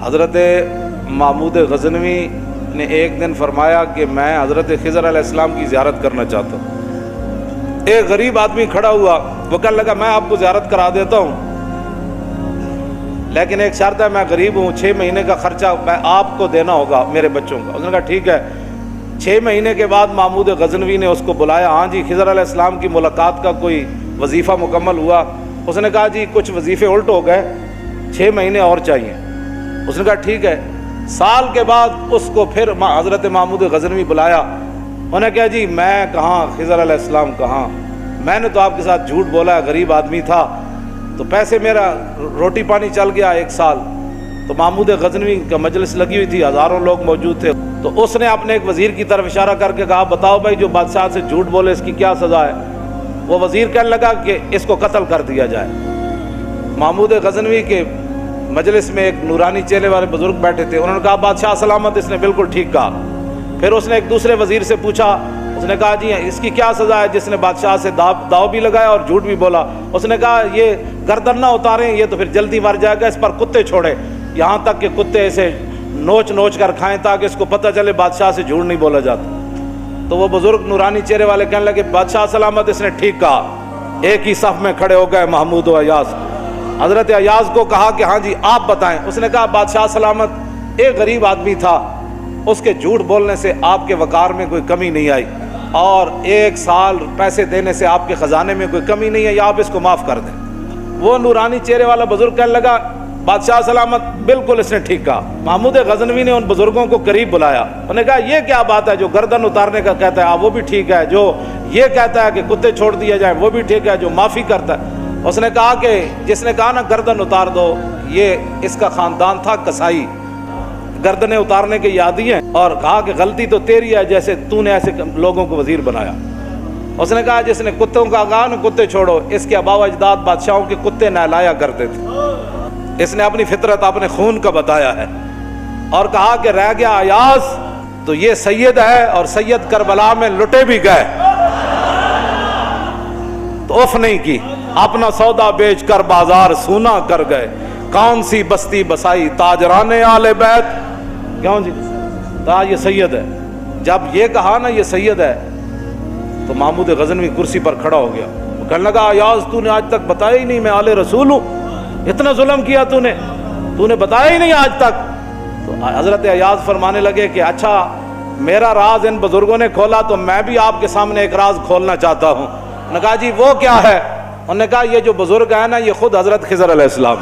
حضرت محمود غزنوی نے ایک دن فرمایا کہ میں حضرت خضر علیہ السلام کی زیارت کرنا چاہتا ہوں۔ ایک غریب آدمی کھڑا ہوا، وہ کہنے لگا میں آپ کو زیارت کرا دیتا ہوں، لیکن ایک شرط ہے، میں غریب ہوں، 6 مہینے کا خرچہ آپ کو دینا ہوگا میرے بچوں کا۔ اس نے کہا ٹھیک ہے۔ 6 مہینے کے بعد محمود غزنوی نے اس کو بلایا، ہاں جی خضر علیہ السلام کی ملاقات کا کوئی وظیفہ مکمل ہوا؟ اس نے کہا جی کچھ وظیفے الٹ ہو گئے، 6 مہینے اور چاہیے۔ اس نے کہا ٹھیک ہے۔ سال کے بعد اس کو پھر حضرت محمود غزنوی بلایا، انہوں نے کہا جی میں کہاں، خضر علیہ السلام کہاں، میں نے تو آپ کے ساتھ جھوٹ بولا ہے، غریب آدمی تھا تو پیسے میرا روٹی پانی چل گیا 1 سال۔ تو محمود غزنوی کا مجلس لگی ہوئی تھی، ہزاروں لوگ موجود تھے، تو اس نے اپنے ایک وزیر کی طرف اشارہ کر کے کہا بتاؤ بھائی جو بادشاہ سے جھوٹ بولے اس کی کیا سزا ہے؟ وہ وزیر کہنے لگا کہ اس کو قتل کر دیا جائے۔ محمود غزنوی کے مجلس میں ایک نورانی چہرے والے بزرگ بیٹھے تھے، انہوں نے کہا بادشاہ سلامت، اس نے بالکل ٹھیک کہا۔ پھر اس نے ایک دوسرے وزیر سے پوچھا، اس نے کہا جی اس کی کیا سزا ہے جس نے بادشاہ سے داؤ بھی لگایا اور جھوٹ بھی بولا؟ اس نے کہا یہ گردن نہ اتاریں، یہ تو پھر جلدی مر جائے گا، اس پر کتے چھوڑے، یہاں تک کہ کتے اسے نوچ نوچ کر کھائیں تاکہ اس کو پتہ چلے بادشاہ سے جھوٹ نہیں بولا جاتا۔ تو وہ بزرگ نورانی چہرے والے کہنے لگے بادشاہ سلامت، اس نے ٹھیک کہا۔ ایک ہی صف میں کھڑے ہو گئے محمود و ایاز۔ حضرت ایاز کو کہا کہ ہاں جی آپ بتائیں۔ اس نے کہا بادشاہ سلامت، ایک غریب آدمی تھا، اس کے جھوٹ بولنے سے آپ کے وقار میں کوئی کمی نہیں آئی، اور 1 سال پیسے دینے سے آپ کے خزانے میں کوئی کمی نہیں ہے، یا آپ اس کو معاف کر دیں۔ وہ نورانی چہرے والا بزرگ کہنے لگا بادشاہ سلامت بالکل اس نے ٹھیک کہا۔ محمود غزنوی نے ان بزرگوں کو قریب بلایا، انہوں نے کہا یہ کیا بات ہے، جو گردن اتارنے کا کہتا ہے وہ بھی ٹھیک ہے، جو یہ کہتا ہے کہ کتے چھوڑ دیا جائیں وہ بھی ٹھیک ہے، جو معافی کرتا ہے۔ اس نے کہا کہ جس نے کہا نا گردن اتار دو، یہ اس کا خاندان تھا کسائی، گردنیں اتارنے کے یادی ہیں، اور کہا کہ غلطی تو تیری ہے جیسے تو نے ایسے لوگوں کو وزیر بنایا۔ اس نے کہا جس نے کتوں کا کہا نا کتے چھوڑو، اس کے آباء و اجداد بادشاہوں کے کتے نہلایا کرتے تھے، اس نے اپنی فطرت اپنے خون کا بتایا ہے۔ اور کہا کہ رہ گیا ایاز تو یہ سید ہے، اور سید کربلا میں لٹے بھی گئے تو اف نہیں کی، اپنا سودا بیچ کر بازار سونا کر گئے، کون سی بستی بسائی تاجران آل بیت۔ کیوں جی یہ سید ہے۔ جب یہ کہا نا یہ سید ہے تو محمود غزنوی کرسی پر کھڑا ہو گیا، وہ کہنے لگا ایاز تو نے آج تک بتایا ہی نہیں میں آل رسول ہوں، اتنا ظلم کیا تو نے بتایا ہی نہیں آج تک۔ تو حضرت ایاز فرمانے لگے کہ اچھا میرا راز ان بزرگوں نے کھولا تو میں بھی آپ کے سامنے ایک راز کھولنا چاہتا ہوں۔ انہوں نے کہا جی وہ کیا ہے؟ انہوں نے کہا یہ جو بزرگ ہے نا یہ خود حضرت خضر علیہ السلام